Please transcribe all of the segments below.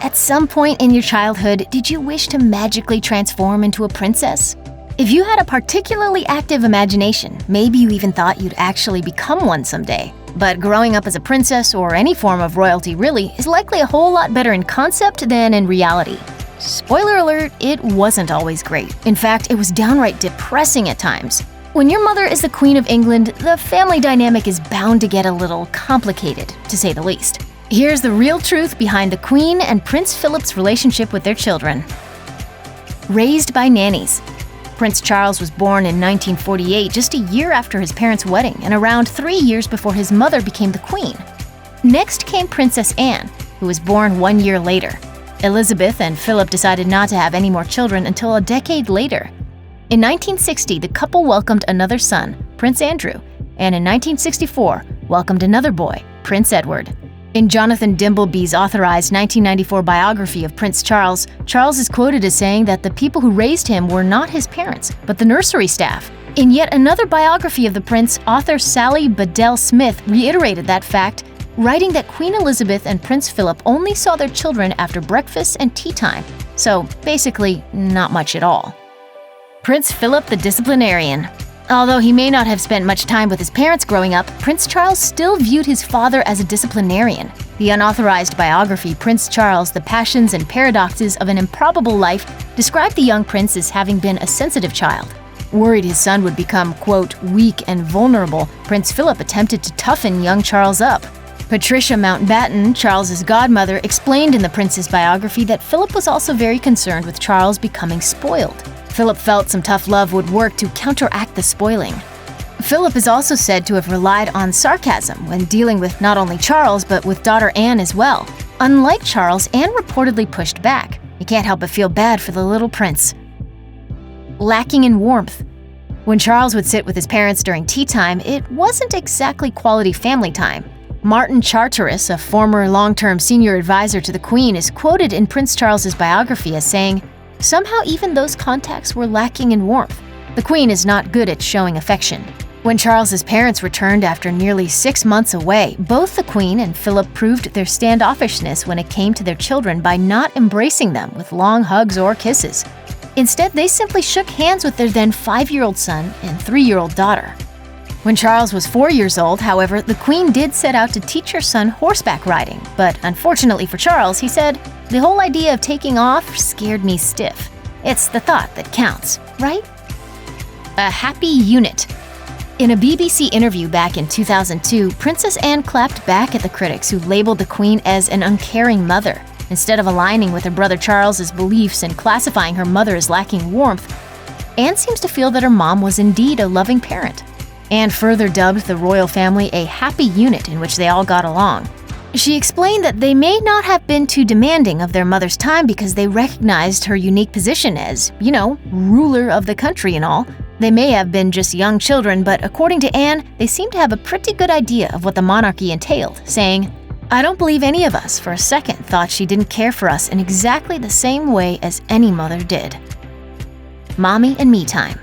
At some point in your childhood, did you wish to magically transform into a princess? If you had a particularly active imagination, maybe you even thought you'd actually become one someday. But growing up as a princess, or any form of royalty really, is likely a whole lot better in concept than in reality. Spoiler alert, it wasn't always great. In fact, it was downright depressing at times. When your mother is the Queen of England, the family dynamic is bound to get a little complicated, to say the least. Here's the real truth behind the Queen and Prince Philip's relationship with their children. Raised by nannies. Prince Charles was born in 1948, just a year after his parents' wedding and around 3 years before his mother became the Queen. Next came Princess Anne, who was born 1 year later. Elizabeth and Philip decided not to have any more children until a decade later. In 1960, the couple welcomed another son, Prince Andrew, and in 1964, welcomed another boy, Prince Edward. In Jonathan Dimbleby's authorized 1994 biography of Prince Charles, Charles is quoted as saying that the people who raised him were not his parents, but the nursery staff. In yet another biography of the prince, author Sally Bedell Smith reiterated that fact, writing that Queen Elizabeth and Prince Philip only saw their children after breakfast and tea time, so basically not much at all. Prince Philip the Disciplinarian. Although he may not have spent much time with his parents growing up, Prince Charles still viewed his father as a disciplinarian. The unauthorized biography Prince Charles, The Passions and Paradoxes of an Improbable Life described the young prince as having been a sensitive child. Worried his son would become, quote, weak and vulnerable, Prince Philip attempted to toughen young Charles up. Patricia Mountbatten, Charles's godmother, explained in the prince's biography that Philip was also very concerned with Charles becoming spoiled. Philip felt some tough love would work to counteract the spoiling. Philip is also said to have relied on sarcasm when dealing with not only Charles, but with daughter Anne as well. Unlike Charles, Anne reportedly pushed back. You can't help but feel bad for the little prince. Lacking in warmth. When Charles would sit with his parents during tea time, it wasn't exactly quality family time. Martin Charteris, a former long-term senior advisor to the Queen, is quoted in Prince Charles's biography as saying, "Somehow even those contacts were lacking in warmth. The Queen is not good at showing affection." When Charles's parents returned after nearly 6 months away, both the Queen and Philip proved their standoffishness when it came to their children by not embracing them with long hugs or kisses. Instead, they simply shook hands with their then 5-year-old son and 3-year-old daughter. When Charles was 4 years old, however, the Queen did set out to teach her son horseback riding, but unfortunately for Charles, he said, "The whole idea of taking off scared me stiff. It's the thought that counts, right?" A happy unit. In a BBC interview back in 2002, Princess Anne clapped back at the critics who labeled the Queen as an uncaring mother. Instead of aligning with her brother Charles's beliefs and classifying her mother as lacking warmth, Anne seems to feel that her mom was indeed a loving parent. Anne further dubbed the royal family a happy unit in which they all got along. She explained that they may not have been too demanding of their mother's time because they recognized her unique position as, ruler of the country and all. They may have been just young children, but according to Anne, they seemed to have a pretty good idea of what the monarchy entailed, saying, "I don't believe any of us for a second thought she didn't care for us in exactly the same way as any mother did." Mommy and me time.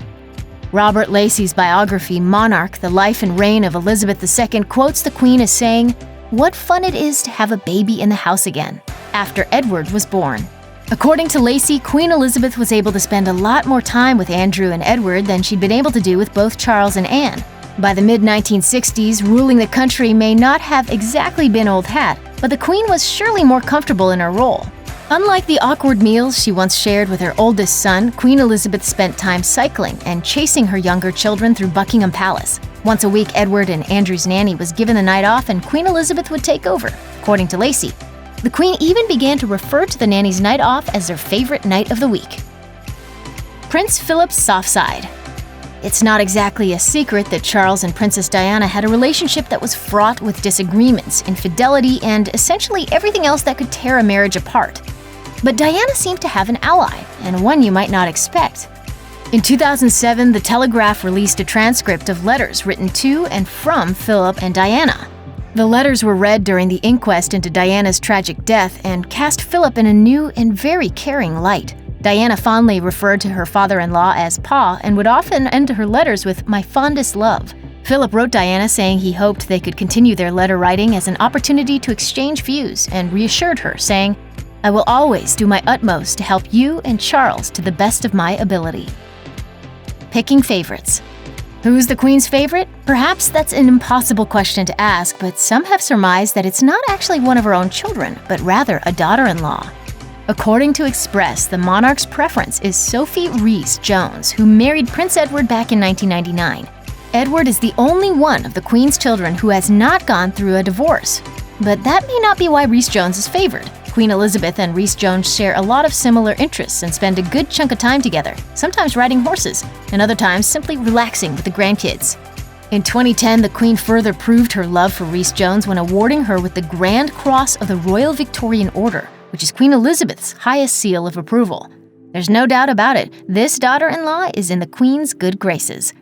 Robert Lacey's biography, Monarch, The Life and Reign of Elizabeth II, quotes the Queen as saying, "What fun it is to have a baby in the house again," after Edward was born. According to Lacey, Queen Elizabeth was able to spend a lot more time with Andrew and Edward than she'd been able to do with both Charles and Anne. By the mid-1960s, ruling the country may not have exactly been old hat, but the Queen was surely more comfortable in her role. Unlike the awkward meals she once shared with her oldest son, Queen Elizabeth spent time cycling and chasing her younger children through Buckingham Palace. Once a week, Edward and Andrew's nanny was given the night off and Queen Elizabeth would take over, according to Lacey. The Queen even began to refer to the nanny's night off as their favorite night of the week. Prince Philip's soft side. It's not exactly a secret that Charles and Princess Diana had a relationship that was fraught with disagreements, infidelity, and essentially everything else that could tear a marriage apart. But Diana seemed to have an ally, and one you might not expect. In 2007, The Telegraph released a transcript of letters written to and from Philip and Diana. The letters were read during the inquest into Diana's tragic death and cast Philip in a new and very caring light. Diana fondly referred to her father-in-law as Pa and would often end her letters with "my fondest love." Philip wrote Diana saying he hoped they could continue their letter writing as an opportunity to exchange views and reassured her, saying, I will always do my utmost to help you and Charles to the best of my ability. Picking favorites. Who's the Queen's favorite? Perhaps that's an impossible question to ask, but some have surmised that it's not actually one of her own children, but rather a daughter-in-law. According to Express, the monarch's preference is Sophie Rhys-Jones, who married Prince Edward back in 1999. Edward is the only one of the Queen's children who has not gone through a divorce. But that may not be why Rhys-Jones is favored. Queen Elizabeth and Rhys-Jones share a lot of similar interests and spend a good chunk of time together, sometimes riding horses, and other times simply relaxing with the grandkids. In 2010, the Queen further proved her love for Rhys-Jones when awarding her with the Grand Cross of the Royal Victorian Order, which is Queen Elizabeth's highest seal of approval. There's no doubt about it, this daughter-in-law is in the Queen's good graces.